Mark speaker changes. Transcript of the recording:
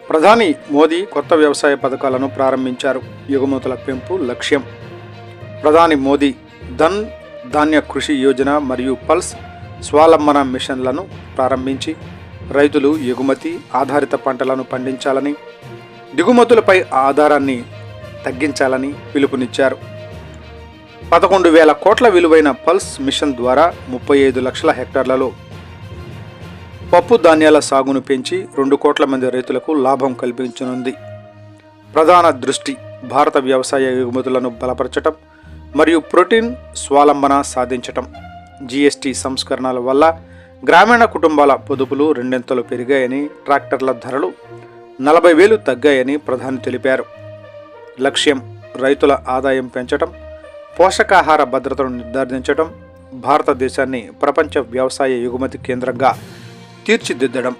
Speaker 1: ప్రధాని మోదీ కొత్త వ్యవసాయ పథకాలను ప్రారంభించారు. ఎగుమతుల పెంపు లక్ష్యం. ప్రధాని మోదీ ధన్ ధాన్య కృషి యోజన మరియు పల్స్ స్వావలంబన మిషన్లను ప్రారంభించి రైతులు ఎగుమతి ఆధారిత పంటలను పండించాలని, దిగుమతులపై ఆధారాన్ని తగ్గించాలని పిలుపునిచ్చారు. 11,000 కోట్ల విలువైన పల్స్ మిషన్ ద్వారా 35 లక్షల హెక్టార్లలో పప్పు ధాన్యాల సాగును పెంచి 2 కోట్ల మంది రైతులకు లాభం కల్పించనుంది. ప్రధాన దృష్టి భారత వ్యవసాయ ఎగుమతులను బలపరచటం మరియు ప్రోటీన్ స్వావలంబన సాధించటం. జీఎస్టీ సంస్కరణల వల్ల గ్రామీణ కుటుంబాల పొదుపులు రెండింతలు పెరిగాయని, ట్రాక్టర్ల ధరలు 40,000 తగ్గాయని ప్రధాని తెలిపారు. లక్ష్యం రైతుల ఆదాయం పెంచటం, పోషకాహార భద్రతను నిర్ధారించడం, భారతదేశాన్ని ప్రపంచ వ్యవసాయ ఎగుమతి కేంద్రంగా తీర్చిదిద్దడం.